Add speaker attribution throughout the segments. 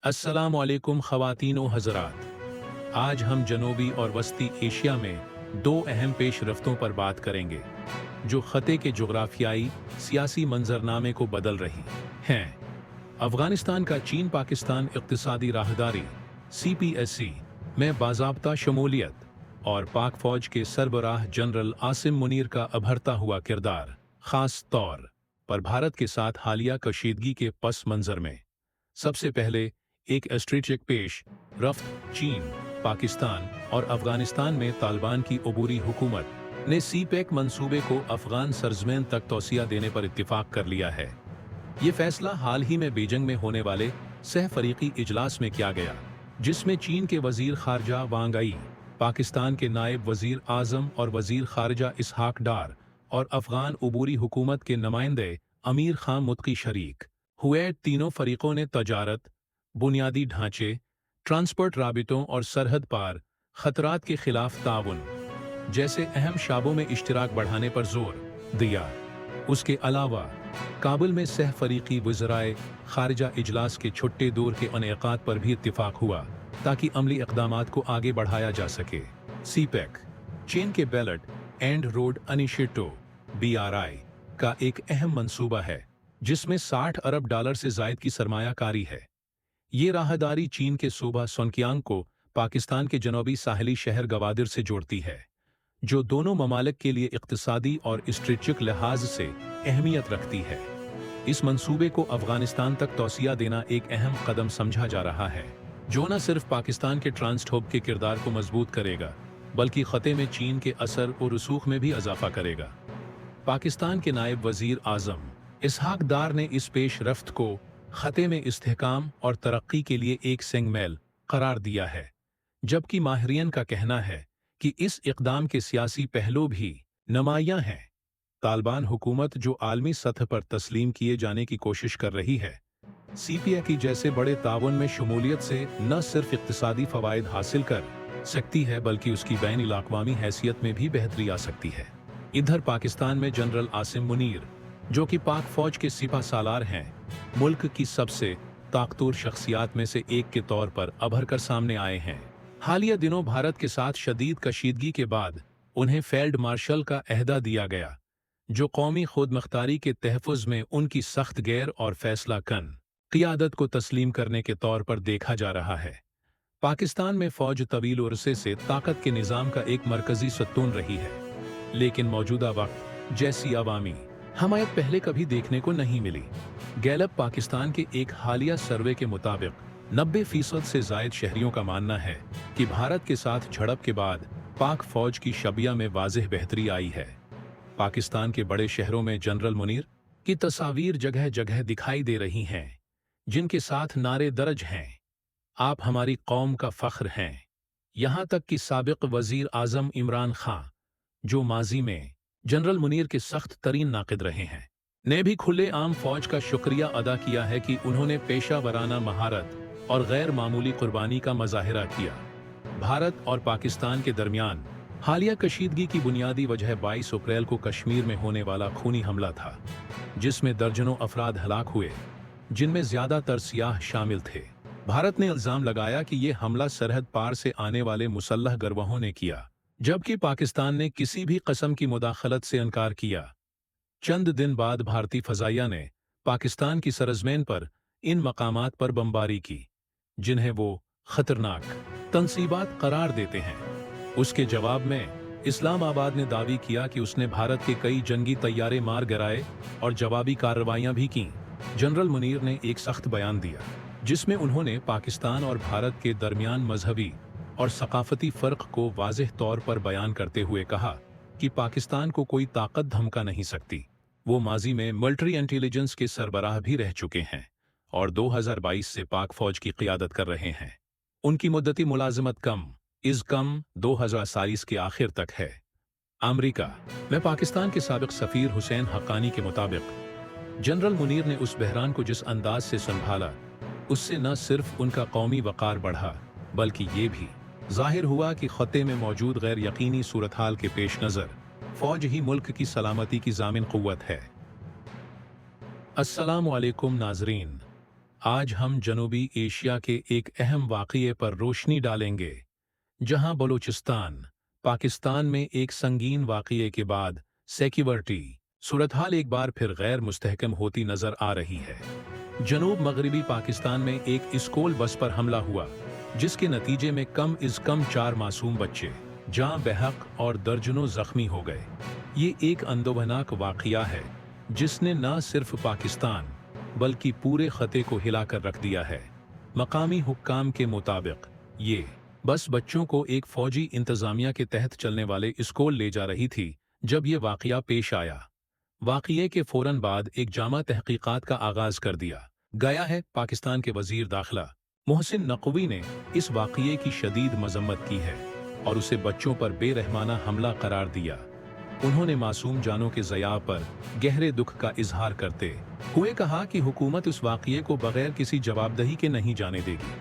Speaker 1: अस्सलाम वालेकुम ख़वातीन व हज़रात। आज हम जनूबी और वस्ती एशिया में दो अहम पेश रफ्तों पर बात करेंगे जो ख़त्े के जोग्राफियाई सियासी मंजरनामे को बदल रही हैं। अफ़गानिस्तान का चीन पाकिस्तान इक़्तिसादी राहदारी CPSC में बाज़ाब्ता शमूलियत और पाक फ़ौज के सरबराह जनरल आसिम मुनीर का अभरता हुआ किरदार, ख़ास तौर पर भारत के साथ हालिया कशीदगी के पस मंज़र में। सबसे पहले एक स्ट्रेटेजिक पेश रफ्त चीन, पाकिस्तान और अफगानिस्तान में तालिबान की अबूरी हुकूमत ने CPEC मंसूबे को अफगान सरजमीन तक तौसिया देने पर इत्तिफाक कर लिया है। ये फैसला हाल ही में बीजिंग में होने वाले सह फरीकी इजलास में किया गया, जिसमें चीन के वजीर खारजा वांग आई, पाकिस्तान के नायब वजीर आजम और वजीर खारजा इसहाक डार और अफगान अबूरी हुकूमत के नुमाइंदे अमीर खान मुत्की शरीक हुए। तीनों फरीकों ने तजारत, बुनियादी ढांचे, ट्रांसपोर्ट राबितों और सरहद पार खतरात के खिलाफ ताउन जैसे अहम शाबों में इश्तिराक बढ़ाने पर जोर दिया। उसके अलावा काबुल में सह फरीकी वज़राए खारजा इजलास के छुट्टे दौर के इनेकाद पर भी इत्तिफाक हुआ ताकि अमली इक़दामात को आगे बढ़ाया जा सके। CPEC चीन के belt and road initiative BRI का एक अहम मंसूबा है जिसमें $60 अरब से जायद की सरमायाकारी है। ये राहदारी चीन के सूबा सोनकियांग को पाकिस्तान के जनूबी साहली शहर गवादिर से जोड़ती है, जो दोनों ममालिक के लिए इक़्तिसादी और स्ट्रेटेजिक लिहाज से अहमियत रखती है। इस मंसूबे को अफगानिस्तान तक तौसिया देना एक अहम कदम समझा जा रहा है, जो न सिर्फ पाकिस्तान के ट्रांजिट हब के किरदार को मजबूत करेगा बल्कि ख़त्े में चीन के असर और रसूख में भी इजाफा करेगा। पाकिस्तान के नायब वजीर आजम इसहाक डार ने इस पेश रफ्त को ख़त्े में इस्तेहकाम और तरक्की के लिए एक सेंगमेल करार दिया है, जबकि माहिरीन का कहना है कि इस इक़दाम के सियासी पहलू भी नुमायां हैं। तालिबान हुकूमत जो आलमी सतह पर तस्लीम किए जाने की कोशिश कर रही है, CPEC जैसे बड़े ताउन में शमूलियत से न सिर्फ इक़्तिसादी फ़वाइद हासिल कर सकती है बल्कि उसकी बैन अक़वामी हैसियत में भी बेहतरी आ सकती है। इधर पाकिस्तान में जनरल आसिम मुनीर, जो कि पाक फ़ौज के सिपा सालार हैं, मुल्क की सबसे ताकतवर शख्सियात में से एक के तौर पर अभर कर सामने आए हैं। हालिया दिनों भारत के साथ शदीद कशीदगी के बाद उन्हें फील्ड मार्शल का अहदा दिया गया, जो कौमी खुद मुख्तारी के तहफ़्फ़ुज़ में उनकी सख्त गैर और फैसला कन क़ियादत को तस्लीम करने के तौर पर देखा जा रहा है। पाकिस्तान में फ़ौज तवील अरसे से ताकत के निज़ाम का एक मरकज़ी सतून रही है, लेकिन मौजूदा वक्त जैसी अवामी हमायत पहले कभी देखने को नहीं मिली। गैलप पाकिस्तान के एक हालिया सर्वे के मुताबिक 90% से जायद शहरियों का मानना है कि भारत के साथ झड़प के बाद पाक फ़ौज की शबिया में वाज़ेह बेहतरी आई है। पाकिस्तान के बड़े शहरों में जनरल मुनीर की तस्वीर जगह जगह दिखाई दे रही हैं, जिनके साथ नारे दर्ज हैं, आप हमारी कौम का फ़ख्र हैं। यहाँ तक कि साबिक़ वज़ीर आज़म इमरान खां, जो माजी में जनरल मुनीर के सख्त तरीन नाक़िद रहे हैं, ने भी खुले आम फ़ौज का शुक्रिया अदा किया है कि उन्होंने पेशा वराना महारत और गैर मामूली कुर्बानी का मज़ाहिरा किया। भारत और पाकिस्तान के दरमियान हालिया कशीदगी की बुनियादी वजह 22 अप्रैल को कश्मीर में होने वाला खूनी हमला था, जिसमें दर्जनों अफराद हलाक हुए, जिनमें ज़्यादातर सियाह शामिल थे। भारत ने इल्ज़ाम लगाया कि ये हमला सरहद पार से आने वाले मुसल्लह गिरोहों ने किया, जबकि पाकिस्तान ने किसी भी किस्म की मुदाखलत से इनकार किया। चंद दिन बाद भारतीय फ़ज़ाइया ने पाकिस्तान की सरज़मीन पर इन मकामात पर बमबारी की, जिन्हें वो ख़तरनाक तंसीबात करार देते हैं। उसके जवाब में इस्लामाबाद ने दावी किया कि उसने भारत के कई जंगी तैयारे मार गिराए और जवाबी कार्रवाइयाँ भी कीं। जनरल मुनीर ने एक सख्त बयान दिया, जिसमें उन्होंने पाकिस्तान और भारत के दरमियान मजहबी और सकाफती फ़र्क को वाज़ेह तौर पर बयान करते हुए कहा कि पाकिस्तान को कोई ताकत धमका नहीं सकती। वो माजी में मिलिट्री इंटेलिजेंस के सरबराह भी रह चुके हैं और 2022 से पाक फ़ौज की क़ियादत कर रहे हैं। उनकी मुद्दती मुलाज़मत कम 2027 के आखिर तक है। अमरीका में पाकिस्तान के साबिक़ सफ़ीर हुसैन हक्कानी के मुताबिक जनरल मुनीर ने उस बहरान को जिस अंदाज से संभाला, उससे न सिर्फ उनका कौमी वक़ार बढ़ा बल्कि ये भी ज़ाहिर हुआ कि ख़त्े में मौजूद गैर यकीनी सूरत हाल के पेश नज़र फ़ौज ही मुल्क की सलामती की ज़ामिन क़ुव्वत है। अस्सलामु अलैकुम नाज़रीन, आज हम जनूबी एशिया के एक अहम वाक़ये पर रोशनी डालेंगे, जहां बलूचिस्तान, पाकिस्तान में एक संगीन वाक़ये के बाद सिक्योरिटी सूरत-हाल एक बार फिर गैर मुस्तहकम होती नजर आ रही है। जनूब मगरबी पाकिस्तान में एक स्कूल बस पर हमला हुआ, जिसके नतीजे में कम से कम 4 मासूम बच्चे जान बहक और दर्जनों जख्मी हो गए। ये एक अंदोबनाक वाक़या है जिसने न सिर्फ पाकिस्तान बल्कि पूरे खते को हिलाकर रख दिया है। मकामी हुक्काम के मुताबिक ये बस बच्चों को एक फौजी इंतजामिया के तहत चलने वाले स्कूल ले जा रही थी जब ये वाक़या पेश आया। वाक़ये के फौरन बाद एक जामा तहकीकात का आगाज कर दिया गया है। पाकिस्तान के वजीर दाखिला मोहसिन नकवी ने इस वाक़ये की शदीद मजम्मत की है और उसे बच्चों पर बेरहमाना हमला करार दिया। उन्होंने मासूम जानों के ज़या पर गहरे दुख का इजहार करते हुए कहा कि हुकूमत इस वाक़ये को बगैर किसी जवाबदही के नहीं जाने देगी।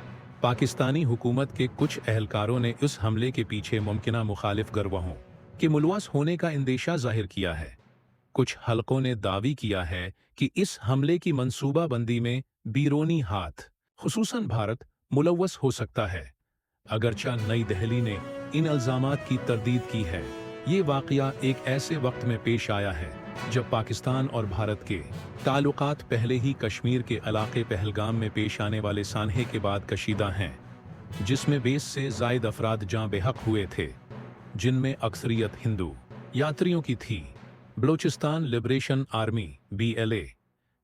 Speaker 1: पाकिस्तानी हुकूमत के कुछ अहलकारों ने इस हमले के पीछे मुमकिना मुखालिफ गिरोहों के मुलवस होने का अंदेशा जाहिर किया है। कुछ हलकों ने दावी किया है कि इस हमले की मंसूबाबंदी में बैरूनी हाथ, खुसूसन भारत, मुलव्वस हो सकता है। अगरचा नई दिल्ली ने इन इल्जामात की तरदीद की है। ये वाक़या एक ऐसे वक्त में पेश आया है जब पाकिस्तान और भारत के ताल्लुकात पहले ही कश्मीर के इलाके पहलगाम में पेश आने वाले सानहे के बाद कशीदा हैं, जिसमें 20 से ज़ायद अफराद जान बेहक हुए थे, जिनमें अक्सरियत हिंदू यात्रियों की थी। बलूचिस्तान लिबरेशन आर्मी BLA,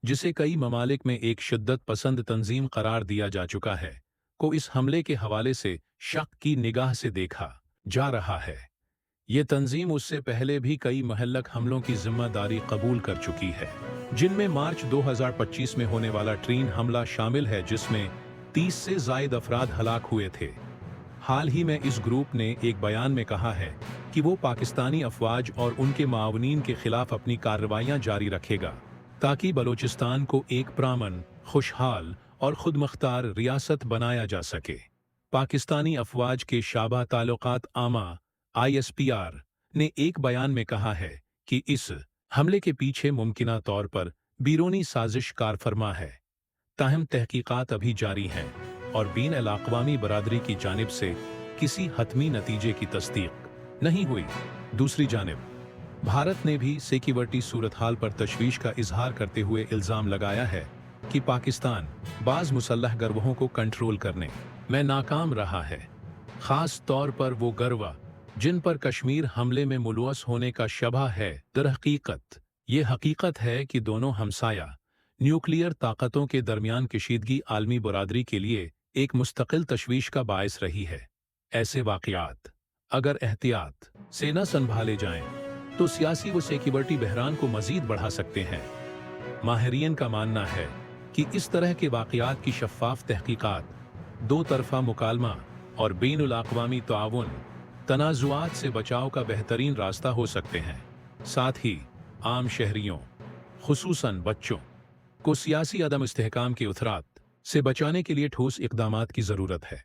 Speaker 1: जिसे कई ममालिक में एक शिद्दत पसंद तंजीम करार दिया जा चुका है, को इस हमले के हवाले से शक की निगाह से देखा जा रहा है। ये तंजीम उससे पहले भी कई महल्लक हमलों की जिम्मेदारी कबूल कर चुकी है, जिनमें मार्च 2025 में होने वाला ट्रेन हमला शामिल है, जिसमें 30 से ज़ायद अफराद हलाक हुए थे। हाल ही में इस ग्रुप ने एक बयान में कहा है कि वो पाकिस्तानी अफवाज और उनके मावनीन के खिलाफ अपनी कार्रवाइयां जारी रखेगा, ताकि बलूचिस्तान को एक पुरअमन, खुशहाल और खुदमुख्तार रियासत बनाया जा सके। पाकिस्तानी अफवाज के शाबा ताल्लुकात आमा ISPR ने एक बयान में कहा है कि इस हमले के पीछे मुमकिना तौर पर बैरूनी साजिश कारफरमा है। ताहम तहकीकात अभी जारी हैं और बीन अल-अक़वामी बरादरी की जानिब से किसी हतमी नतीजे की तस्दीक नहीं हुई। दूसरी जानिब भारत ने भी सिक्योरिटी सूरत हाल पर तशवीश का इजहार करते हुए इल्ज़ाम लगाया है कि पाकिस्तान बाज़ मुसल्लह गिरोहों को कंट्रोल करने में नाकाम रहा है, ख़ास तौर पर वो गिरोह जिन पर कश्मीर हमले में मुलवस होने का शबह है। दरहकीकत ये हकीकत है कि दोनों हमसाया न्यूक्लियर ताकतों के दरमियान कशीदगी आलमी बरादरी के लिए एक मुस्तकिल तशवीश का बायस रही है। ऐसे वाक़यात अगर एहतियात से न संभाले जाएं, तो सियासी व सिक्योरिटी बहरान को मजीद बढ़ा सकते हैं। माहिरीन का मानना है कि इस तरह के वाक़यात की शफ़ाफ़ तहकीकात, दो तरफ़ा मुकालमा और बैनुल-अक़वामी ताउन तनाज़ुआत से बचाव का बेहतरीन रास्ता हो सकते हैं। साथ ही आम शहरियों, खुसूसन बच्चों, को सियासी अदम इस्तेहकाम के उथरात से बचाने के लिए ठोस इक़दामात की ज़रूरत है।